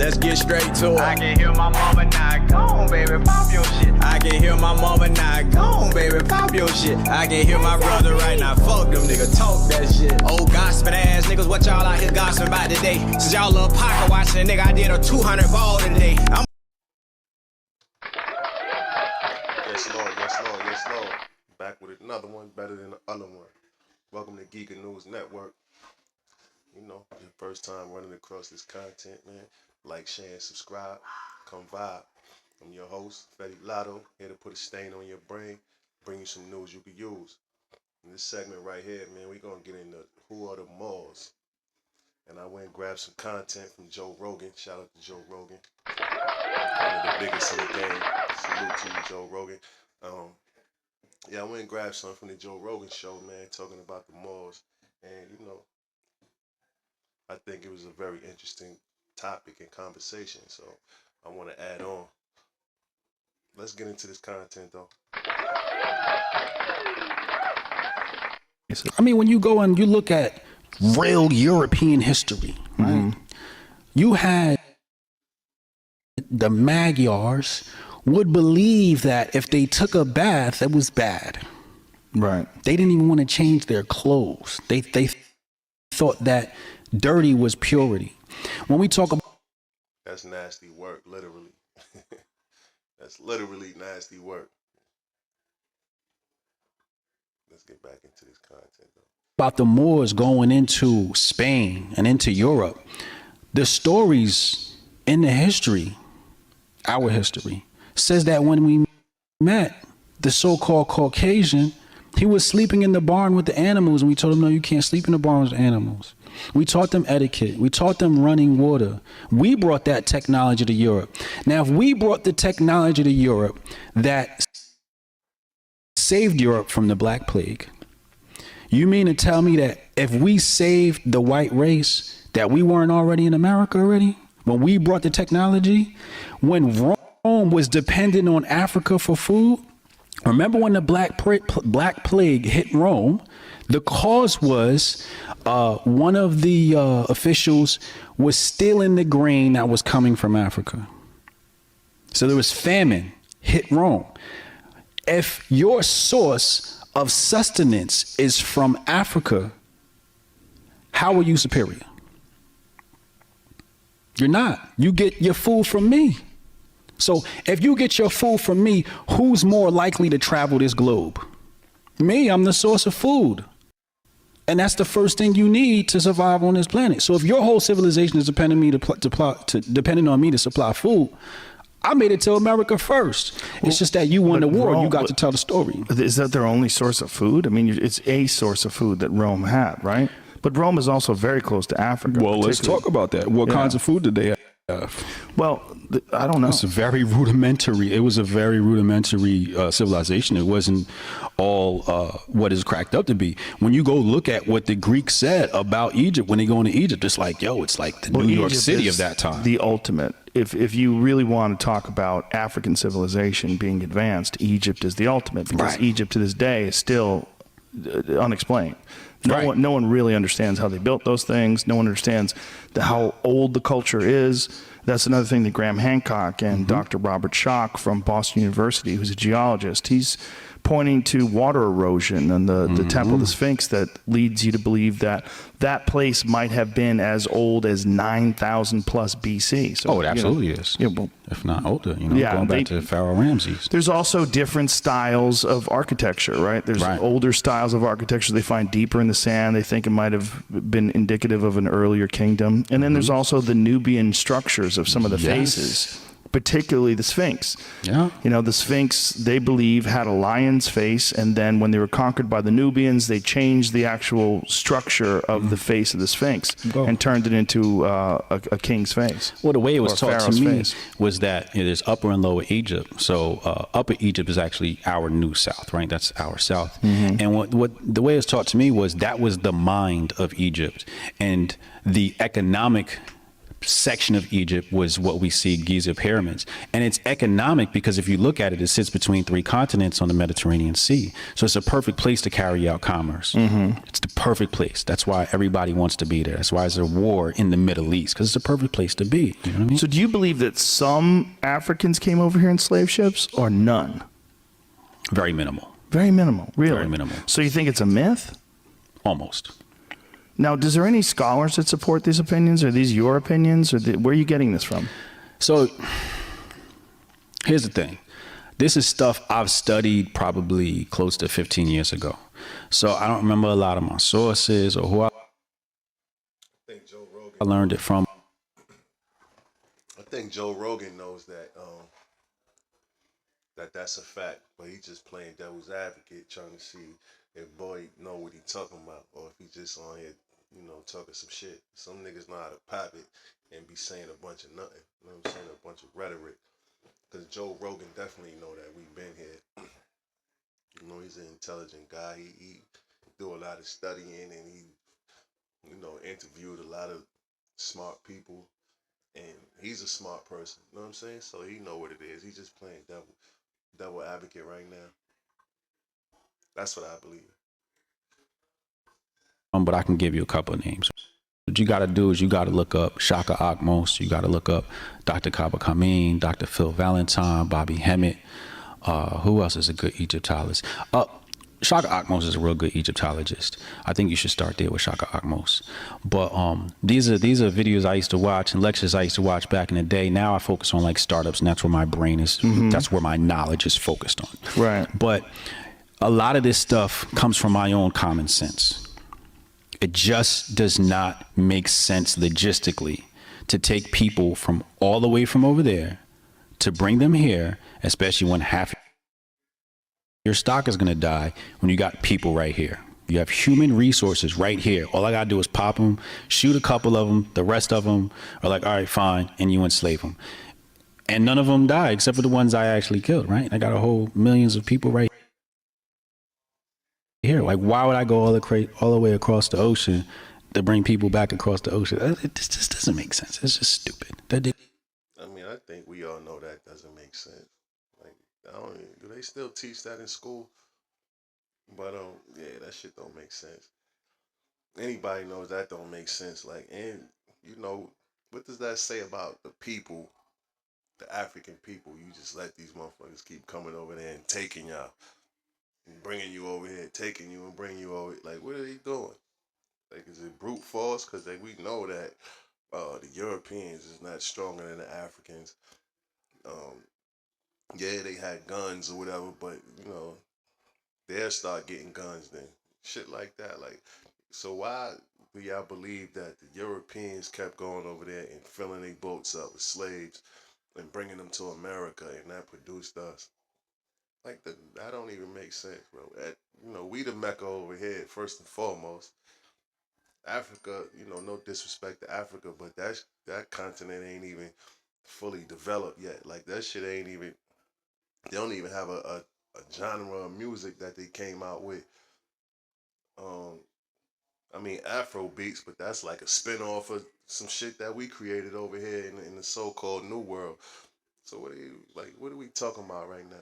Let's get straight to it. I can hear my mama now. Go on, baby, pop your shit. I can hear my mama now. Go on, baby, pop your shit. I can hear my brother right now. Fuck them niggas, talk that shit. Old gossiping ass niggas, what y'all out here gossiping about today? Since y'all love pocket watching, nigga, I did a 200 ball today. Yes, Lord. Back with another one, better than the other one. Welcome to Geek and News Network. You know, your first time running across this content, man. Like, share, and subscribe. Come vibe. I'm your host, Fetty Lotto, here to put a stain on your brain, bring you some news you can use. In this segment right here, man, we're going to get into who are the Moors. And I went and grabbed some content from Joe Rogan. Shout out to Joe Rogan. One of the biggest in the game. Salute to you, Joe Rogan. Yeah, I went and grabbed something from the Joe Rogan show, man, talking about the Moors. And, you know, I think it was a very interesting topic and conversation. So I want to add on. Let's get into this content, though. I mean, when you go and you look at real European history, right? You had the Magyars would believe that if they took a bath, it was bad. Right. They didn't even want to change their clothes. They thought that dirty was purity. When we talk about... That's nasty work, literally. That's literally nasty work. Let's get back into this content, though. About the Moors going into Spain and into Europe, the stories in the history, our history, says that when we met the so-called Caucasian, he was sleeping in the barn with the animals, and we told him, no, you can't sleep in the barn with the animals. We taught them etiquette. We taught them running water. We brought that technology to Europe. Now, if we brought the technology to Europe that saved Europe from the Black Plague, you mean to tell me that if we saved the white race, that we weren't already in America already? When we brought the technology, when Rome was dependent on Africa for food, remember when the Black Plague hit Rome, the cause was one of the officials was stealing the grain that was coming from Africa. So there was famine, hit Rome. If your source of sustenance is from Africa, how are you superior? You're not. You get your food from me. So if you get your food from me, who's more likely to travel this globe? Me, I'm the source of food. And that's the first thing you need to survive on this planet. So if your whole civilization is depending on me to supply food, I made it to America first. It's just that you won the war. You got to tell the story. Is that their only source of food? I mean, it's a source of food that Rome had, right? But Rome is also very close to Africa. Well, let's talk about that. What kinds of food did they have? Well, I don't know. It's very rudimentary. It was a very rudimentary civilization. It wasn't all what is cracked up to be. When you go look at what the Greeks said about Egypt, when they go into Egypt, it's like, yo, it's like the New York City of that time. The ultimate. If you really want to talk about African civilization being advanced, Egypt is the ultimate, because Egypt to this day is still unexplained. No one really understands how they built those things. No one understands how old the culture is. That's another thing that Graham Hancock and Dr. Robert Schoch from Boston University, who's a geologist, he's pointing to water erosion and the Temple of the Sphinx that leads you to believe that that place might have been as old as 9,000 plus BC. So, it absolutely is. Yeah, well, if not older, going back to Pharaoh Ramses. There's also different styles of architecture, right? There's older styles of architecture they find deeper in the sand. They think it might have been indicative of an earlier kingdom. And then there's also the Nubian structures of some of the faces, particularly the Sphinx. Yeah. You know, the Sphinx, they believe, had a lion's face, and then when they were conquered by the Nubians, they changed the actual structure of the face of the Sphinx and turned it into a king's face. Well, the way it was taught to me was that there's Upper and Lower Egypt. So Upper Egypt is actually our New South, right? That's our South. And what the way it's taught to me was that was the mind of Egypt, and the economic section of Egypt was what we see Giza pyramids. And it's economic because if you look at it, it sits between 3 continents on the Mediterranean Sea. So it's a perfect place to carry out commerce. It's the perfect place. That's why everybody wants to be there. That's why there's a war in the Middle East, because it's a perfect place to be. You know what I mean? So do you believe that some Africans came over here in slave ships or none? Very minimal. Very minimal, really? Very minimal. So you think it's a myth? Almost. Now, is there any scholars that support these opinions? Are these your opinions? Or where are you getting this from? So here's the thing. This is stuff I've studied probably close to 15 years ago. So I don't remember a lot of my sources or who I think Joe Rogan. I learned it from. I think Joe Rogan knows that that's a fact, but he's just playing devil's advocate, trying to see if boy know what he talking about, or if he just on here, talking some shit. Some niggas know how to pop it and be saying a bunch of nothing. You know what I'm saying? A bunch of rhetoric. Because Joe Rogan definitely know that we've been here. He's an intelligent guy. He do a lot of studying, and he, interviewed a lot of smart people. And he's a smart person. You know what I'm saying? So he know what it is. He's just playing devil advocate right now. That's what I believe. But I can give you a couple of names. What you got to do is you got to look up Shaka Akmos. You got to look up Dr. Kaba Kameen, Dr. Phil Valentine, Bobby Hemmett. Who else is a good Egyptologist? Shaka Akmos is a real good Egyptologist. I think you should start there with Shaka Akmos. But these are videos I used to watch and lectures I used to watch back in the day. Now I focus on like startups, and that's where my brain is. That's where my knowledge is focused on. Right. But a lot of this stuff comes from my own common sense. It just does not make sense logistically to take people from all the way from over there to bring them here, especially when half your stock is going to die when you got people right here. You have human resources right here. All I got to do is pop them, shoot a couple of them. The rest of them are like, all right, fine. And you enslave them. And none of them die except for the ones I actually killed, right? I got a whole millions of people right here. Like, why would I go all the way across the ocean to bring people back across the ocean? It just doesn't make sense. It's just stupid. I think we all know that doesn't make sense. Like, do they still teach that in school? But yeah, that shit don't make sense. Anybody knows that don't make sense. Like, and what does that say about the people, the African people? You just let these motherfuckers keep coming over there and taking y'all. And bringing you over here, taking you and bringing you over. Like, what are they doing? Like, is it brute force? Because we know that the Europeans is not stronger than the Africans. Yeah, they had guns or whatever, but they'll start getting guns then. Shit like that. Like, so why do y'all believe that the Europeans kept going over there and filling their boats up with slaves and bringing them to America, and that produced us? Like, that don't even make sense, bro. We the Mecca over here, first and foremost. Africa, no disrespect to Africa, but that continent ain't even fully developed yet. Like, that shit ain't even, they don't even have a genre of music that they came out with. Afro beats, but that's like a spin-off of some shit that we created over here in the so-called New World. So what are we talking about right now?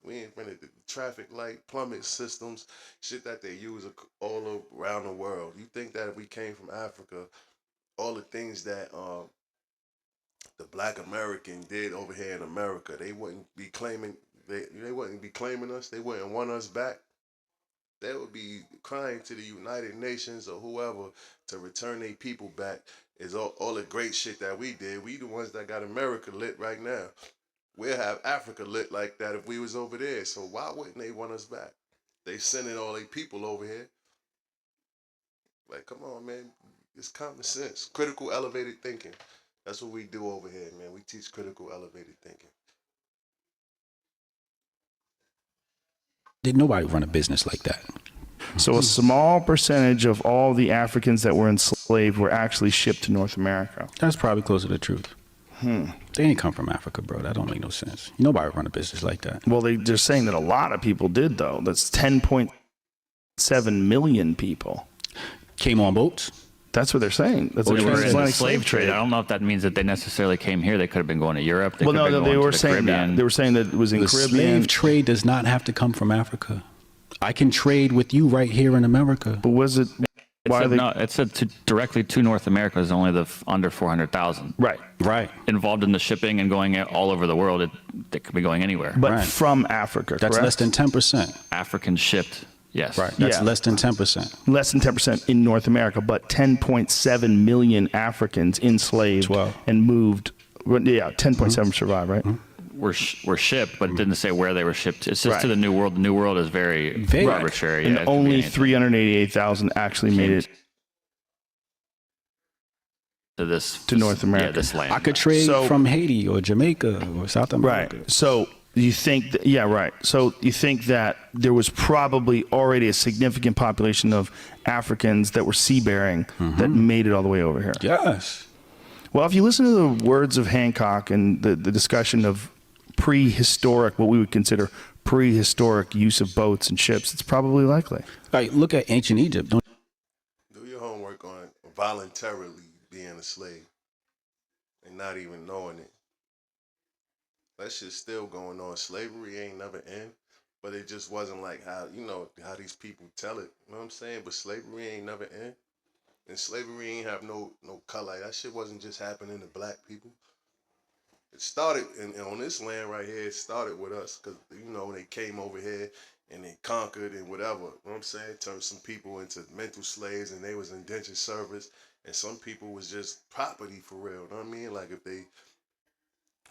We invented the traffic light, plummet systems, shit that they use all around the world. You think that if we came from Africa, all the things that the Black American did over here in America, they wouldn't be claiming they wouldn't be claiming us. They wouldn't want us back. They would be crying to the United Nations or whoever to return their people back. Is all the great shit that we did. We the ones that got America lit right now. We'll have Africa lit like that if we was over there. So why wouldn't they want us back? They sending all their people over here. Like, come on, man. It's common sense. Critical elevated thinking. That's what we do over here, man. We teach critical elevated thinking. Did nobody run a business like that? So a small percentage of all the Africans that were enslaved were actually shipped to North America. That's probably close to the truth. They ain't come from Africa, bro. That don't make no sense. Nobody run a business like that. Well, they're saying that a lot of people did, though. That's 10.7 million people. Came on boats? That's what they're saying. That's They what were in the transatlantic slave trade. I don't know if that means that they necessarily came here. They could have been going to Europe. They Well, could no, have been they going were to the saying Caribbean. that. They were saying that it was in The Caribbean. slave trade does not have to come from Africa. I can trade with you right here in America. But was it? Why they? No, it said directly to North America is only the under 400,000. Right. Right. Involved in the shipping and going all over the world. They could be going anywhere. But Right. from Africa, That's correct? less than 10%. Africans shipped, yes. Right. That's Yeah. less than 10%. Less than 10% in North America, but 10.7 million Africans enslaved 12. and moved. Yeah, 10.7 survived, right? Were shipped, but it didn't say where they were shipped to. It's just Right. to the New World. The New World is very Vague. arbitrary. And Yeah, it could be only anything. 388,000 actually made it to this to North America. Yeah, this land. I could trade So- from Haiti or Jamaica or South America. Right. So you think, yeah, right. So you think that there was probably already a significant population of Africans that were sea-bearing that made it all the way over here. Yes. Well, if you listen to the words of Hancock and the discussion of prehistoric, what we would consider prehistoric use of boats and ships, it's probably likely. Like, look at ancient Egypt. Do your homework on voluntarily being a slave and not even knowing it. That shit's still going on. Slavery ain't never end, but it just wasn't like how, how these people tell it. You know what I'm saying? But slavery ain't never end. And slavery ain't have no color. That shit wasn't just happening to black people. It started and on this land right here. It started with us because they came over here and they conquered and whatever. You know what I'm saying? Turned some people into mental slaves and they was indentured service, and some people was just property for real. You know what I mean? Like if they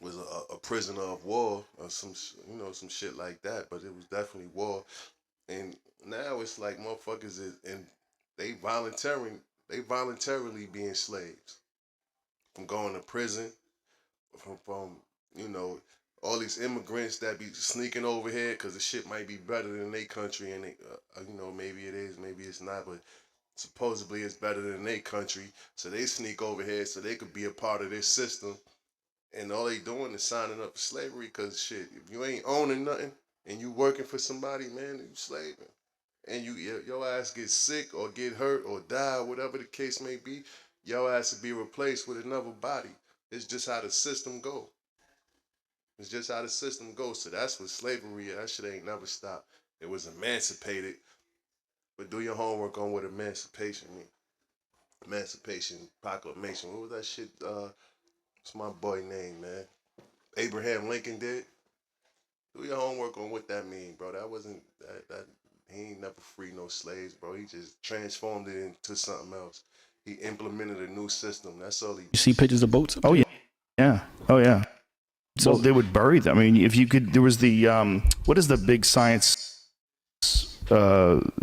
was a prisoner of war or some shit like that. But it was definitely war. And now it's like motherfuckers and they voluntarily being slaves from going to prison, from all these immigrants that be sneaking over here because the shit might be better than their country, and they, maybe it is, maybe it's not, but supposedly it's better than their country, so they sneak over here so they could be a part of this system, and all they doing is signing up for slavery because shit, if you ain't owning nothing and you working for somebody, man, you slaving. And your ass get sick or get hurt or die, whatever the case may be, your ass will be replaced with another body. It's just how the system go. It's just how the system goes. So that's what slavery is. That shit ain't never stopped. It was emancipated. But do your homework on what emancipation mean. Emancipation Proclamation. What was that shit? What's my boy name, man? Abraham Lincoln did. Do your homework on what that mean, bro. That wasn't that. He ain't never free no slaves, bro. He just transformed it into something else. He implemented a new system. That's all he. You see pictures of boats? Oh, yeah. Yeah. Oh, yeah. So they would bury them. I mean, if you could, there was the, what is the big science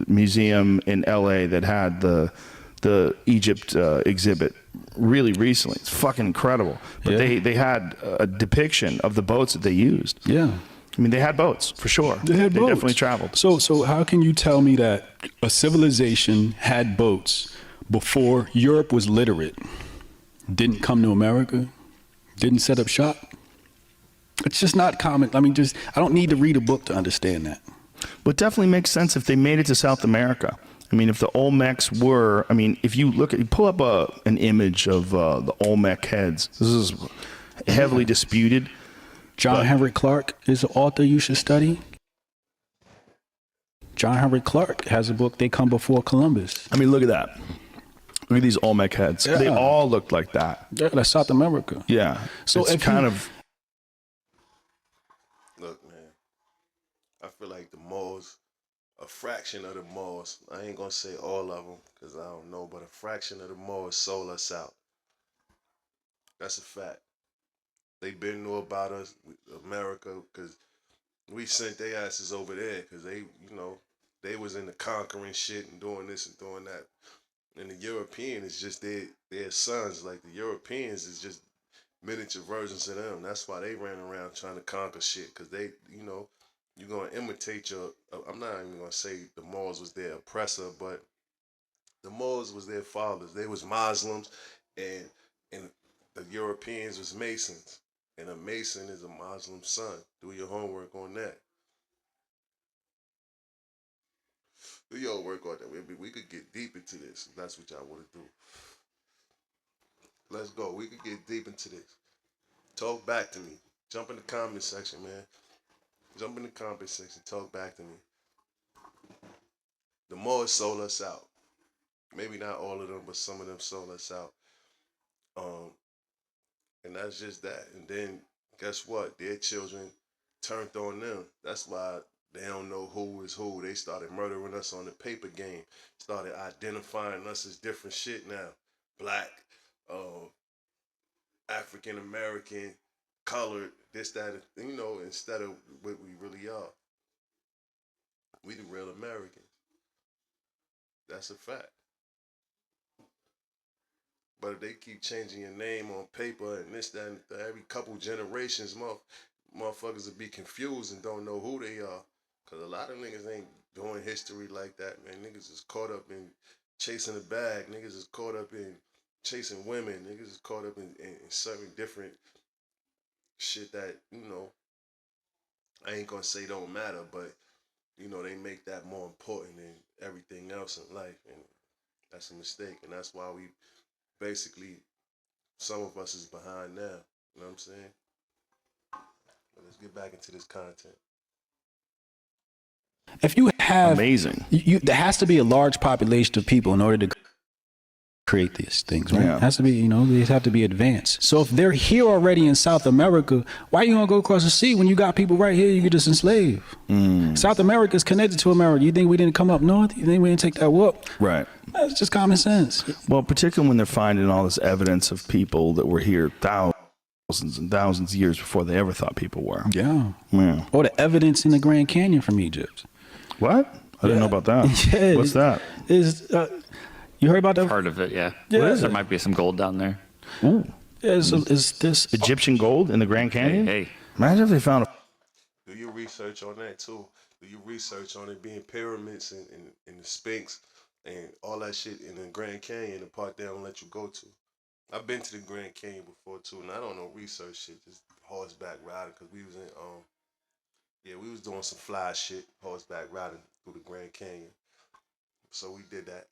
museum in LA that had the Egypt exhibit really recently? It's fucking incredible. But they had a depiction of the boats that they used. Yeah. I mean, they had boats for sure. They had boats. Definitely traveled. So how can you tell me that a civilization had boats before Europe was literate, didn't come to America, didn't set up shop? It's just not common. I mean, I don't need to read a book to understand that. But it definitely makes sense if they made it to South America. I mean, if the Olmecs were, I mean, if you pull up an image of the Olmec heads, this is heavily disputed. John Henry Clark is an author you should study. John Henry Clark has a book, They Come Before Columbus. I mean, look at that. Look at these Olmec heads. Yeah. They all looked like that. Yeah, that's South America. Yeah. So it's if kind you- of... Look, man, I feel like the Moors, a fraction of the Moors, I ain't gonna say all of them because I don't know, but a fraction of the Moors sold us out. That's a fact. They been knew about us, America, because we sent their asses over there because they, they was into conquering shit and doing this and doing that. And the European is just their sons. Like the Europeans is just miniature versions of them. That's why they ran around trying to conquer shit because they, you're going to imitate your, I'm not even going to say the Moors was their oppressor, but the Moors was their fathers. They was Muslims and the Europeans was Masons. And a Mason is a Muslim son. Do your homework on that. Do your homework on that. We could get deep into this if that's what y'all want to do. Let's go. We could get deep into this. Talk back to me. Jump in the comment section, man. Jump in the comment section. Talk back to me. The Moors sold us out. Maybe not all of them, but some of them sold us out. And that's just that. And then guess what? Their children turned on them. That's why they don't know who is who. They started murdering us on the paper game. Started identifying us as different shit now. Black, African American, colored, this, that, you know, instead of what we really are. We the real Americans. That's a fact. But if they keep changing your name on paper and this, that, and every couple generations, motherfuckers will be confused and don't know who they are. Because a lot of niggas ain't doing history like that, man. Niggas is caught up in chasing a bag. Niggas is caught up in chasing women. Niggas is caught up in certain different shit that, you know, I ain't gonna say don't matter, but, you know, they make that more important than everything else in life. And that's a mistake. And that's why we basically, some of us is behind now. You know what I'm saying? But let's get back into this content. If you have Amazing. there has to be a large population of people in order to create these things, right? Yeah. It has to be, you know, they have to be advanced. So if they're here already in South America, why you gonna go across the sea when you got people right here you could just enslave? South America is connected to America. You think we didn't come up north? You think we didn't take that whoop? Right. That's just common sense. Well, particularly when they're finding all this evidence of people that were here thousands and thousands of years before they ever thought people were. Yeah. Yeah. Or the evidence in the Grand Canyon from Egypt. What? I didn't know about that. Yeah, What's that? You heard about that? Part of it, yeah. Yeah. What is there might be some gold down there. Ooh. Yeah, is this Egyptian gold in the Grand Canyon? Hey. Imagine if they found a... Do your research on that too. Do your research on it being pyramids and the Sphinx and all that shit in the Grand Canyon, the part they don't let you go to. I've been to the Grand Canyon before too, and I don't know research shit, just horseback riding, because we was in we was doing some fly shit, horseback riding through the Grand Canyon. So we did that.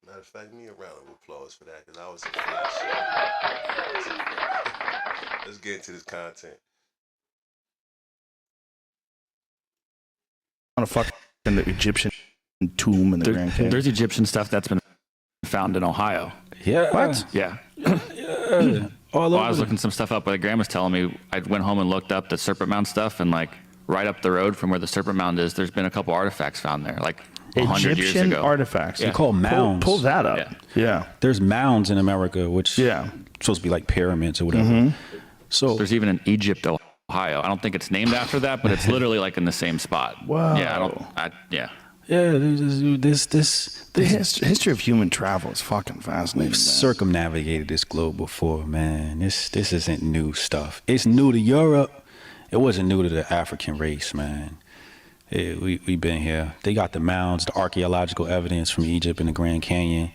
Matter of fact, me a round of applause for that, because I was some fly shit. Let's get into this content. on a fucking the Egyptian tomb in the Grand Canyon. There's Egyptian stuff that's been found in Ohio. Yeah. What? Yeah. All Well, over. I was looking some stuff up, but the Graham was telling me, I went home and looked up the Serpent Mound stuff, and like right up the road from where the Serpent Mound is, there's been a couple artifacts found there, like 100 years Egyptian ago. artifacts. They're called mounds. Pull that up. Yeah. Yeah. There's mounds in America, which Yeah. supposed to be like pyramids or whatever. So There's even in Egypt, Ohio. I don't think it's named after that, but it's literally like in the same spot. Wow. Yeah, yeah. yeah, this The history of human travel is fucking fascinating. we've circumnavigated this globe before, man. This isn't new stuff. It's new to Europe. It wasn't new to the African race, man. We've been here. They got the mounds, the archaeological evidence from Egypt and the Grand Canyon.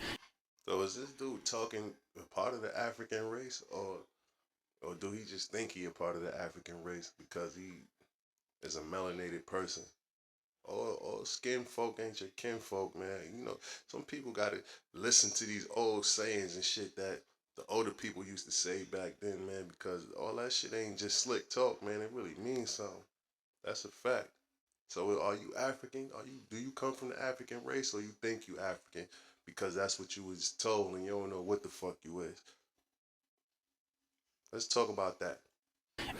So is this dude talking a part of the African race, or do he just think he a part of the African race because he is a melanated person? Or skin folk ain't your kinfolk, man. You know, some people gotta listen to these old sayings and shit that the older people used to say back then, man, because all that shit ain't just slick talk, man. It really means something. That's a fact. So are you African? Do you come from the African race, or you think you African because that's what you was told and you don't know what the fuck you is? Let's talk about that.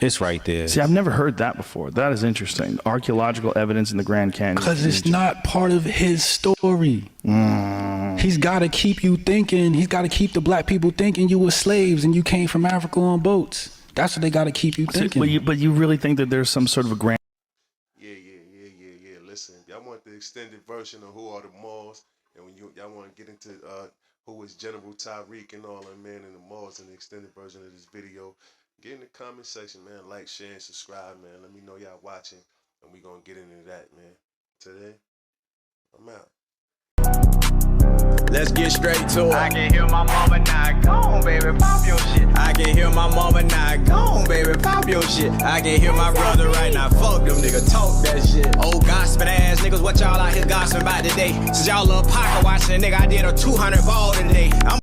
It's right there. See, I've never heard that before. That is interesting. Archaeological evidence in the Grand Canyon. Because it's not part of his story. He's got to keep you thinking. He's got to keep the black people thinking you were slaves and you came from Africa on boats. That's what they got to keep you thinking. But you really think that there's some sort of a grand... Yeah. Listen, y'all want the extended version of who are the Moors, and when y'all want to get into who is General Tyreek and all that, man, and the Moors in the extended version of this video, get in the comment section, man. Like, share, and subscribe, man. Let me know y'all watching, and we gonna get into that, man. Today, I'm out. Let's get straight to I it. can hear my mama now. Go on, baby, pop your shit. I can hear my mama now. Go on, baby, pop your shit. I can hear my brother right now. Fuck them nigga, talk that shit. Old gossiping ass niggas, what y'all out here gossiping about today? Since y'all little pocket watching, nigga, I did a 200 ball today.